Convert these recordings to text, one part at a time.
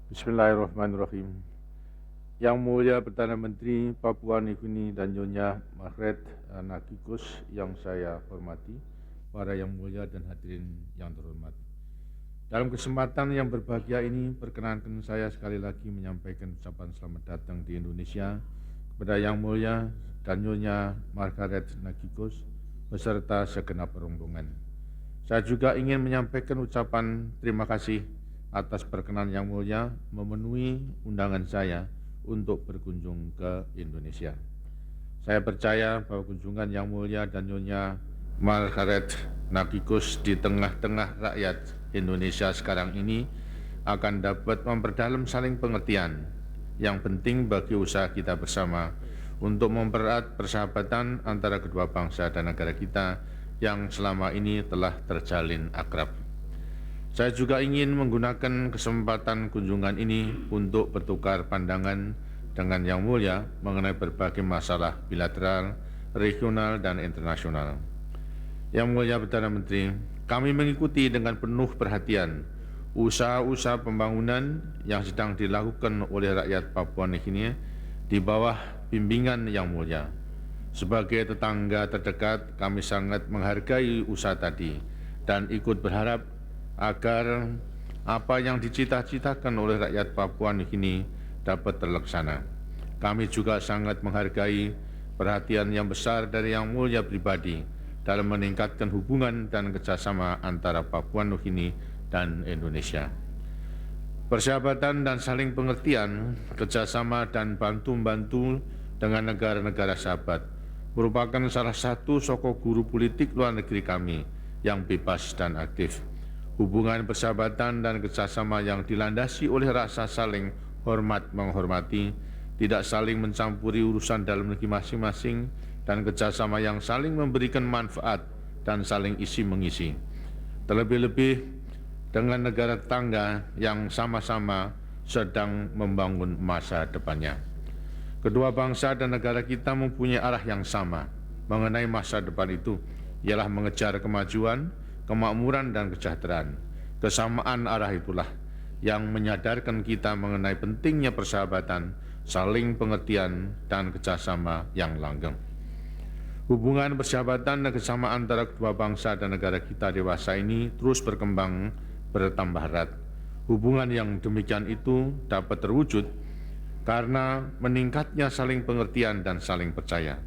Bismillahirrahmanirrahim. Yang Mulia Perdana Menteri Papua Nugini dan Nyonya Margaret Nakikus yang saya hormati, para Yang Mulia dan hadirin yang terhormat. Dalam kesempatan yang berbahagia ini, perkenankan saya sekali lagi menyampaikan ucapan selamat datang di Indonesia kepada Yang Mulia dan Nyonya Margaret Nakikus beserta segenap rombongan. Saya juga ingin menyampaikan ucapan terima kasih atas perkenan Yang Mulia memenuhi undangan saya untuk berkunjung ke Indonesia. Saya percaya bahwa kunjungan Yang Mulia dan Nyonya Margaret Nakikus di tengah-tengah rakyat Indonesia sekarang ini akan dapat memperdalam saling pengertian yang penting bagi usaha kita bersama untuk mempererat persahabatan antara kedua bangsa dan negara kita yang selama ini telah terjalin akrab. Saya juga ingin menggunakan kesempatan kunjungan ini untuk bertukar pandangan dengan Yang Mulia mengenai berbagai masalah bilateral, regional, dan internasional. Yang Mulia Perdana Menteri, kami mengikuti dengan penuh perhatian usaha-usaha pembangunan yang sedang dilakukan oleh rakyat Papua Nugini di bawah bimbingan Yang Mulia. Sebagai tetangga terdekat, kami sangat menghargai usaha tadi dan ikut berharap agar apa yang dicita-citakan oleh rakyat Papua Nugini dapat terlaksana. Kami juga sangat menghargai perhatian yang besar dari Yang Mulia pribadi dalam meningkatkan hubungan dan kerjasama antara Papua Nugini dan Indonesia. Persahabatan dan saling pengertian, kerjasama dan bantu-membantu dengan negara-negara sahabat merupakan salah satu sokok guru politik luar negeri kami yang bebas dan aktif. Hubungan persahabatan dan kerjasama yang dilandasi oleh rasa saling hormat-menghormati, tidak saling mencampuri urusan dalam negeri masing-masing, dan kerjasama yang saling memberikan manfaat dan saling isi-mengisi. Terlebih-lebih dengan negara tetangga yang sama-sama sedang membangun masa depannya. Kedua bangsa dan negara kita mempunyai arah yang sama mengenai masa depan itu, ialah mengejar kemajuan, kemakmuran, dan kesejahteraan. Kesamaan arah itulah yang menyadarkan kita mengenai pentingnya persahabatan, saling pengertian, dan kerjasama yang langgeng. Hubungan persahabatan dan kesamaan antara kedua bangsa dan negara kita dewasa ini terus berkembang bertambah erat. Hubungan yang demikian itu dapat terwujud karena meningkatnya saling pengertian dan saling percaya.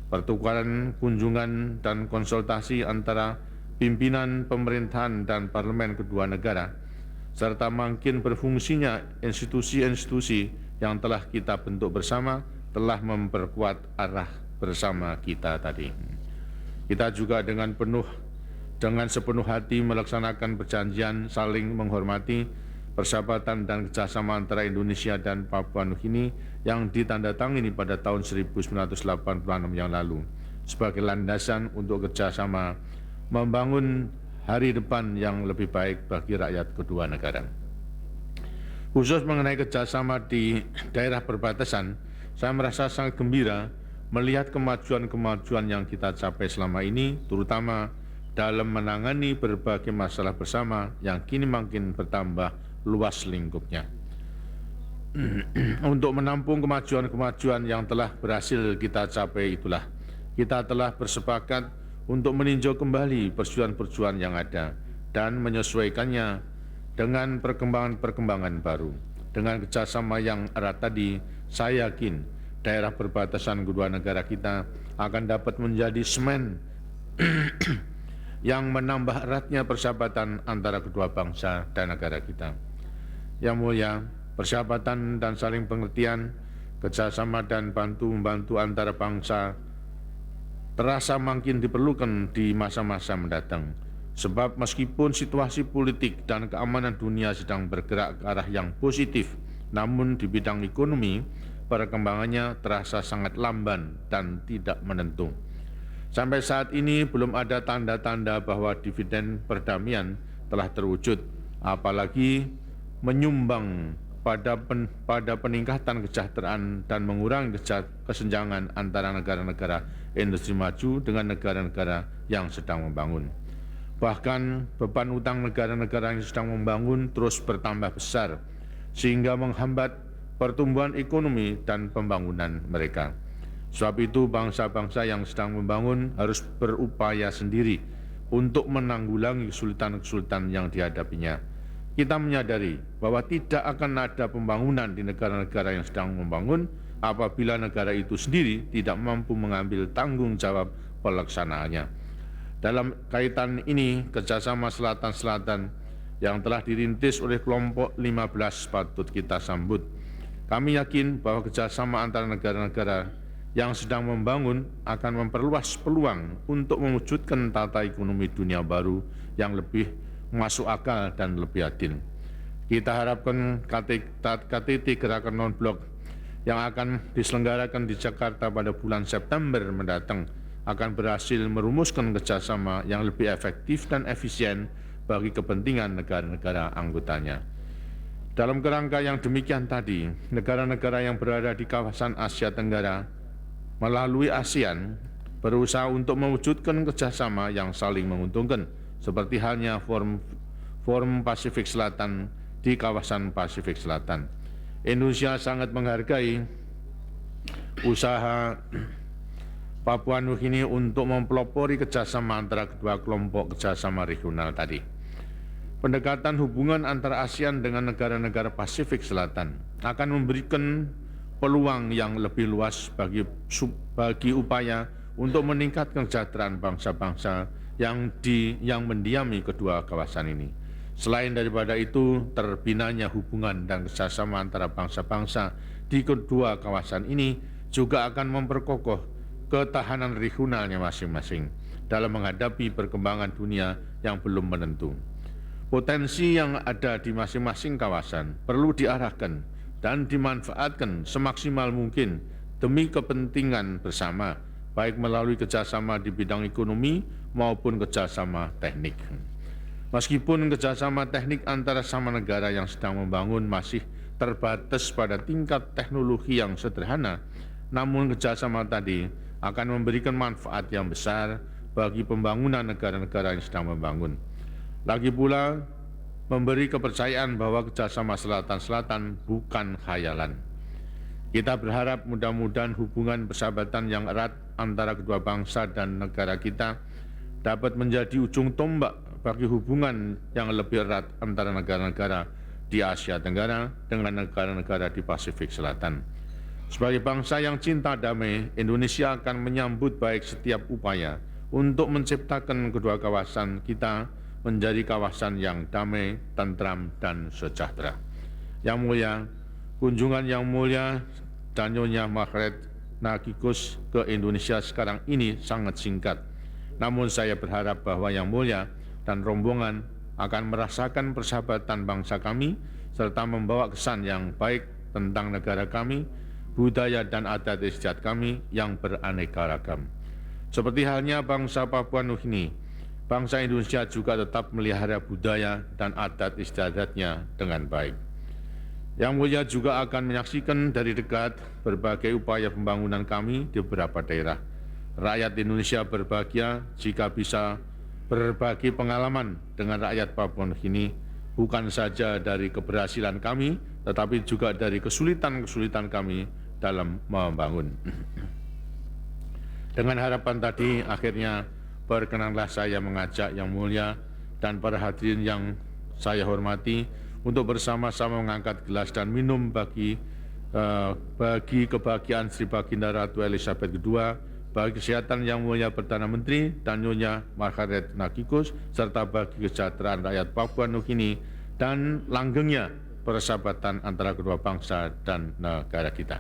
Pertukaran kunjungan dan konsultasi antara pimpinan pemerintahan dan parlemen kedua negara, serta makin berfungsinya institusi-institusi yang telah kita bentuk bersama telah memperkuat arah bersama kita tadi. Kita juga dengan sepenuh hati melaksanakan perjanjian saling menghormati, persahabatan dan kerjasama antara Indonesia dan Papua Nugini yang ditandatangani pada tahun 1986 yang lalu sebagai landasan untuk kerjasama membangun hari depan yang lebih baik bagi rakyat kedua negara. Khusus mengenai kerjasama di daerah perbatasan, saya merasa sangat gembira melihat kemajuan-kemajuan yang kita capai selama ini, terutama dalam menangani berbagai masalah bersama yang kini makin bertambah luas lingkupnya. Untuk menampung kemajuan-kemajuan yang telah berhasil kita capai itulah, kita telah bersepakat untuk meninjau kembali persoalan-persoalan yang ada dan menyesuaikannya dengan perkembangan-perkembangan baru. Dengan kerjasama yang erat tadi, saya yakin daerah perbatasan kedua negara kita akan dapat menjadi semen yang menambah eratnya persahabatan antara kedua bangsa dan negara kita. Yang Mulia, persahabatan dan saling pengertian, kerjasama dan bantu-membantu antara bangsa terasa makin diperlukan di masa-masa mendatang. Sebab meskipun situasi politik dan keamanan dunia sedang bergerak ke arah yang positif, namun di bidang ekonomi, perkembangannya terasa sangat lamban dan tidak menentu. Sampai saat ini belum ada tanda-tanda bahwa dividen perdamaian telah terwujud, apalagi menyumbang pada peningkatan kesejahteraan dan mengurangi kesenjangan antara negara-negara industri maju dengan negara-negara yang sedang membangun. Bahkan beban utang negara-negara yang sedang membangun terus bertambah besar sehingga menghambat pertumbuhan ekonomi dan pembangunan mereka. Sebab itu bangsa-bangsa yang sedang membangun harus berupaya sendiri untuk menanggulangi kesulitan-kesulitan yang dihadapinya. Kita menyadari bahwa tidak akan ada pembangunan di negara-negara yang sedang membangun apabila negara itu sendiri tidak mampu mengambil tanggung jawab pelaksanaannya. Dalam kaitan ini, kerjasama selatan-selatan yang telah dirintis oleh kelompok 15 patut kita sambut. Kami yakin bahwa kerjasama antara negara-negara yang sedang membangun akan memperluas peluang untuk mewujudkan tata ekonomi dunia baru yang lebih masuk akal dan lebih adil. Kita harapkan KTT Gerakan Non-Blok yang akan diselenggarakan di Jakarta pada bulan September mendatang akan berhasil merumuskan kerjasama yang lebih efektif dan efisien bagi kepentingan negara-negara anggotanya. Dalam kerangka yang demikian tadi, negara-negara yang berada di kawasan Asia Tenggara melalui ASEAN berusaha untuk mewujudkan kerjasama yang saling menguntungkan, seperti halnya Forum Pasifik Selatan di kawasan Pasifik Selatan. Indonesia sangat menghargai usaha Papua Nugini untuk mempelopori kerjasama antara kedua kelompok kerjasama regional tadi. Pendekatan hubungan antara ASEAN dengan negara-negara Pasifik Selatan akan memberikan peluang yang lebih luas bagi upaya untuk meningkatkan kesejahteraan bangsa-bangsa yang mendiami kedua kawasan ini. Selain daripada itu, terbinanya hubungan dan kerjasama antara bangsa-bangsa di kedua kawasan ini juga akan memperkokoh ketahanan regionalnya masing-masing dalam menghadapi perkembangan dunia yang belum menentu. Potensi yang ada di masing-masing kawasan perlu diarahkan dan dimanfaatkan semaksimal mungkin demi kepentingan bersama, baik melalui kerjasama di bidang ekonomi maupun kerjasama teknik. Meskipun kerjasama teknik antara sama negara yang sedang membangun masih terbatas pada tingkat teknologi yang sederhana, namun kerjasama tadi akan memberikan manfaat yang besar bagi pembangunan negara-negara yang sedang membangun. Lagi pula, memberi kepercayaan bahwa kerjasama selatan-selatan bukan khayalan. Kita berharap mudah-mudahan hubungan persahabatan yang erat antara kedua bangsa dan negara kita dapat menjadi ujung tombak bagi hubungan yang lebih erat antara negara-negara di Asia Tenggara dengan negara-negara di Pasifik Selatan. Sebagai bangsa yang cinta damai, Indonesia akan menyambut baik setiap upaya untuk menciptakan kedua kawasan kita menjadi kawasan yang damai, tentram, dan sejahtera. Yang mulia, kunjungan Yang Mulia dan Nyonya Margaret Nakikus ke Indonesia sekarang ini sangat singkat. Namun saya berharap bahwa Yang Mulia dan rombongan akan merasakan persahabatan bangsa kami serta membawa kesan yang baik tentang negara kami, budaya dan adat istiadat kami yang beraneka ragam. Seperti halnya bangsa Papua Nugini, bangsa Indonesia juga tetap melihara budaya dan adat istiadatnya dengan baik. Yang Mulia juga akan menyaksikan dari dekat berbagai upaya pembangunan kami di beberapa daerah. Rakyat Indonesia berbahagia jika bisa berbagi pengalaman dengan rakyat Papua Nugini, bukan saja dari keberhasilan kami, tetapi juga dari kesulitan-kesulitan kami dalam membangun. Dengan harapan tadi, akhirnya perkenanlah saya mengajak Yang Mulia dan para hadirin yang saya hormati untuk bersama-sama mengangkat gelas dan minum bagi kebahagiaan Sri Baginda Ratu Elizabeth II, bagi kesehatan Yang Mulia Perdana Menteri dan Nyonya Margaret Nakikus, serta bagi kesejahteraan rakyat Papua Nugini dan langgengnya persahabatan antara kedua bangsa dan negara kita.